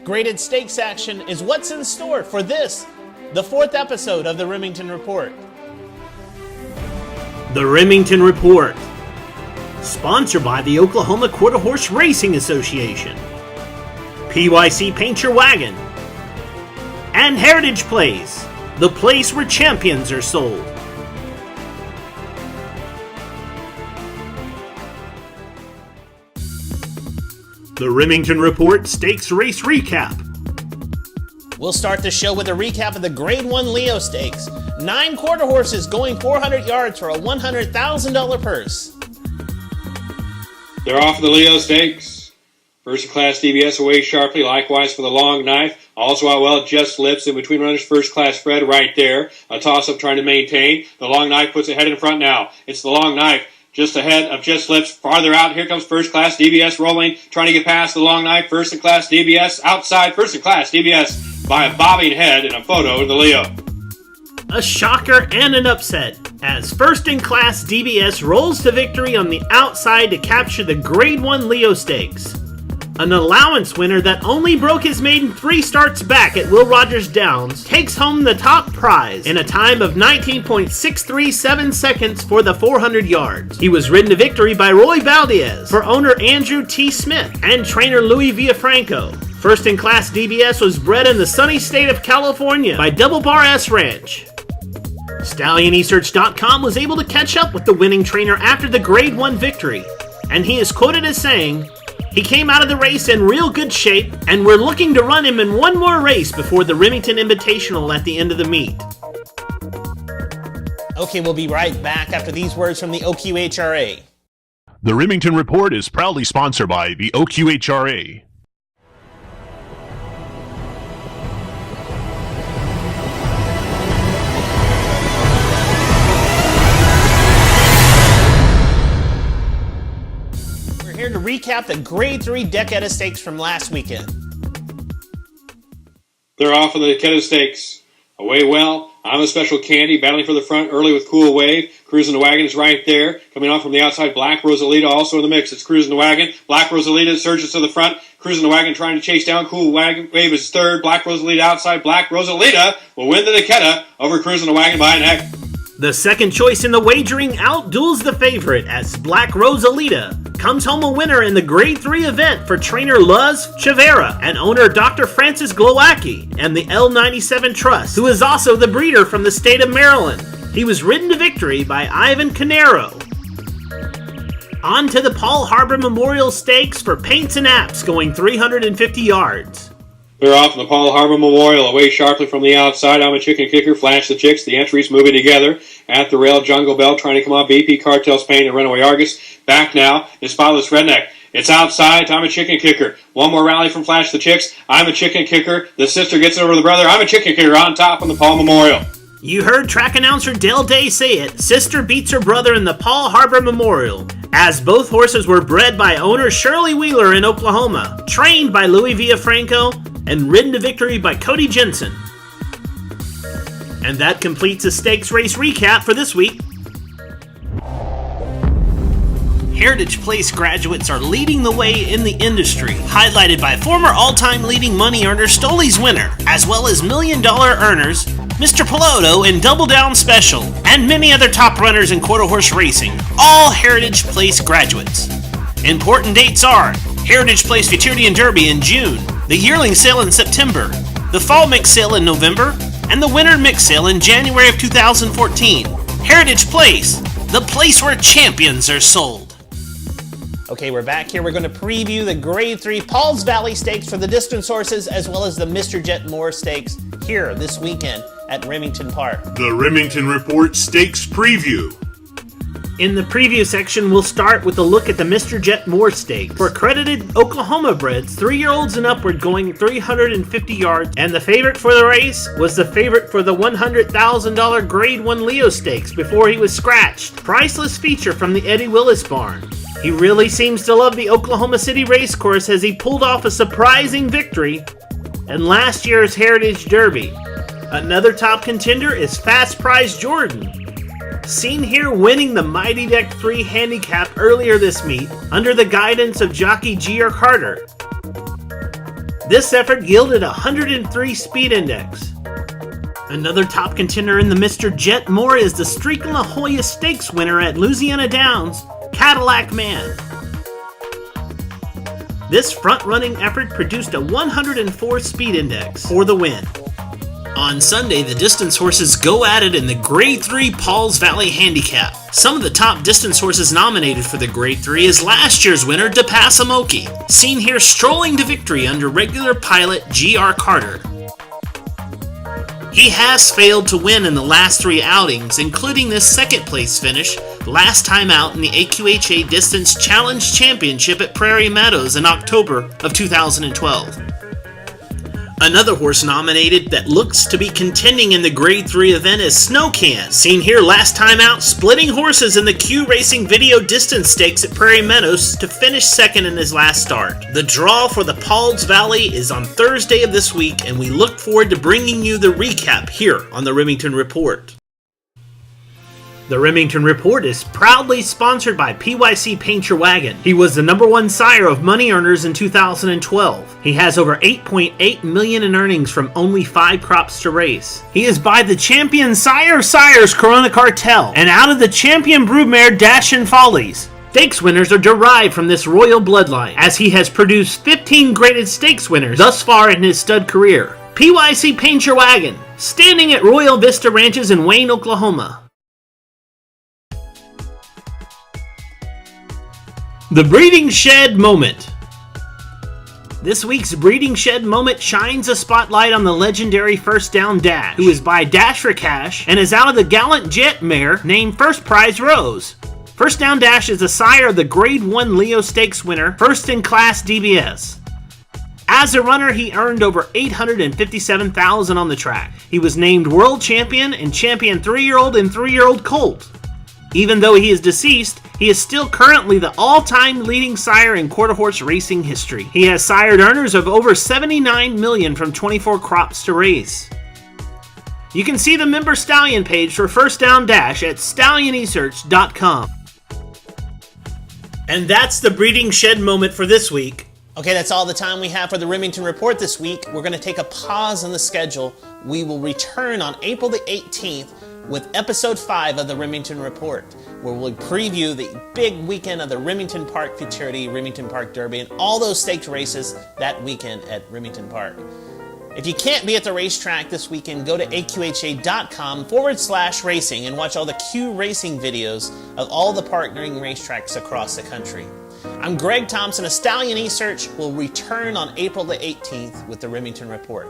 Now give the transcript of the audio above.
Graded stakes action is what's in store for this, the fourth episode of the Remington Report. The Remington Report, sponsored by the Oklahoma Quarter Horse Racing Association, PYC Paint Your Wagon, and Heritage Place, the place where champions are sold. The Remington Report Stakes Race Recap. We'll start the show with a recap of the Grade 1 Leo Stakes. 9 quarter horses going 400 yards for a $100,000 purse. They're off the Leo Stakes. First class DBS away sharply, likewise for the long knife. Also out well, just slips in between runners. First class Fred right there. A toss-up trying to maintain. The long knife puts ahead in front now. It's the long knife. Just ahead of Just Slips, farther out, here comes First Class DBS rolling, trying to get past the long knife. First Class DBS outside, First Class DBS by a bobbing head in a photo of the Leo. A shocker and an upset, as First in Class DBS rolls to victory on the outside to capture the Grade 1 Leo Stakes. An allowance winner that only broke his maiden 3 starts back at Will Rogers Downs takes home the top prize in a time of 19.637 seconds for the 400 yards. He was ridden to victory by Roy Valdez for owner Andrew T. Smith and trainer Louis Villafranco. First in Class DBS was bred in the sunny state of California by Double Bar S Ranch. StallionEsearch.com was able to catch up with the winning trainer after the Grade 1 victory, and he is quoted as saying, "He came out of the race in real good shape, and we're looking to run him in one more race before the Remington Invitational at the end of the meet." Okay, we'll be right back after these words from the OQHRA. The Remington Report is proudly sponsored by the OQHRA. Here to recap the Grade 3 Decada Stakes from last weekend. They're off on the Decada Stakes. Away well. I'm a Special Candy, battling for the front early with Cool Wave. Cruising the Wagon is right there. Coming off from the outside, Black Rosalita also in the mix. It's Cruising the Wagon. Black Rosalita surges to the front. Cruising the Wagon trying to chase down. Cool Wave is third. Black Rosalita outside. Black Rosalita will win the Decada over Cruising the Wagon by a neck. The second choice in the wagering outduels the favorite as Black Rosalita comes home a winner in the Grade 3 event for trainer Luz Chavera and owner Dr. Francis Glowacki and the L97 Trust, who is also the breeder from the state of Maryland. He was ridden to victory by Ivan Canero. On to the Paul Harbor Memorial Stakes for Paints and Apps going 350 yards. They're off in the Paul Harbor Memorial, away sharply from the outside. I'm a Chicken Kicker, Flash the Chicks. The entries moving together. At the rail, Jungle Bell trying to come off. BP, Cartel's Pain, and Runaway Argus. Back now is Spotless Redneck. It's outside. I'm a Chicken Kicker. One more rally from Flash the Chicks. I'm a Chicken Kicker. The sister gets it over the brother. I'm a Chicken Kicker on top on the Paul Memorial. You heard track announcer Dale Day say it. Sister beats her brother in the Paul Harbor Memorial, as both horses were bred by owner Shirley Wheeler in Oklahoma, trained by Louis Villafranco, and ridden to victory by Cody Jensen. And that completes the stakes race recap for this week. Heritage Place graduates are leading the way in the industry, highlighted by former all-time leading money earner Stoley's winner, as well as $1 million earners Mr. Piloto in Double Down Special, and many other top runners in quarter horse racing, all Heritage Place graduates. Important dates are Heritage Place Futurity and Derby in June, the yearling sale in September, the fall mix sale in November, and the winter mix sale in January of 2014. Heritage Place, the place where champions are sold. Okay, we're back here. We're going to preview the Grade 3 Paul's Valley Stakes for the distance horses, as well as the Mr. Jetmore Stakes here this weekend at Remington Park. The Remington Report Stakes Preview. In the preview section, we'll start with a look at the Mr. Jetmore Stakes for accredited Oklahoma breds, 3-year-olds and upward, going 350 yards, and the favorite for the race was the favorite for the $100,000 Grade 1 Leo Stakes before he was scratched. Priceless feature from the Eddie Willis barn. He really seems to love the Oklahoma City racecourse as he pulled off a surprising victory in last year's Heritage Derby. Another top contender is Fast Prize Jordan, seen here winning the Mighty Deck 3 handicap earlier this meet under the guidance of jockey G.R. Carter. This effort yielded a 103 speed index. Another top contender in the Mr. Jetmore is the Streakin' La Jolla Stakes winner at Louisiana Downs, Cadillac Man. This front-running effort produced a 104 speed index for the win. On Sunday, the distance horses go at it in the Grade 3 Pauls Valley Handicap. Some of the top distance horses nominated for the Grade 3 is last year's winner, DePassamoke, seen here strolling to victory under regular pilot G.R. Carter. He has failed to win in the last 3 outings, including this second place finish, last time out in the AQHA Distance Challenge Championship at Prairie Meadows in October of 2012. Another horse nominated that looks to be contending in the Grade 3 event is Snowcan, seen here last time out splitting horses in the Q Racing Video Distance Stakes at Prairie Meadows to finish second in his last start. The draw for the Pauls Valley is on Thursday of this week, and we look forward to bringing you the recap here on the Remington Report. The Remington Report is proudly sponsored by PYC Paint Your Wagon. He was the #1 sire of Money Earners in 2012. He has over $8.8 million in earnings from only 5 crops to race. He is by the Champion Sire of Sires Corona Cartel and out of the Champion Broodmare Dashin' Follies. Stakes winners are derived from this royal bloodline, as he has produced 15 graded stakes winners thus far in his stud career. PYC Paint Your Wagon, standing at Royal Vista Ranches in Wayne, Oklahoma. The Breeding Shed Moment. This week's Breeding Shed Moment shines a spotlight on the legendary First Down Dash, who is by Dash for Cash and is out of the gallant jet mare named First Prize Rose. First Down Dash is the sire of the Grade 1 Leo Stakes winner, First in Class DBS. As a runner, he earned over $857,000 on the track. He was named World Champion and Champion 3-year-old and 3-year-old colt. Even though he is deceased, he is still currently the all-time leading sire in quarter horse racing history. He has sired earners of over $79 million from 24 crops to race. You can see the member stallion page for First Down Dash at stallionesearch.com. And that's the Breeding Shed Moment for this week. Okay, that's all the time we have for the Remington Report this week. We're going to take a pause on the schedule. We will return on April the 18th with episode 5 of the Remington Report, where we'll preview the big weekend of the Remington Park Futurity, Remington Park Derby, and all those stakes races that weekend at Remington Park. If you can't be at the racetrack this weekend, go to aqha.com/racing and watch all the Q Racing videos of all the partnering racetracks across the country. I'm Greg Thompson of Stallion Esearch. Will return on April the 18th with the Remington Report.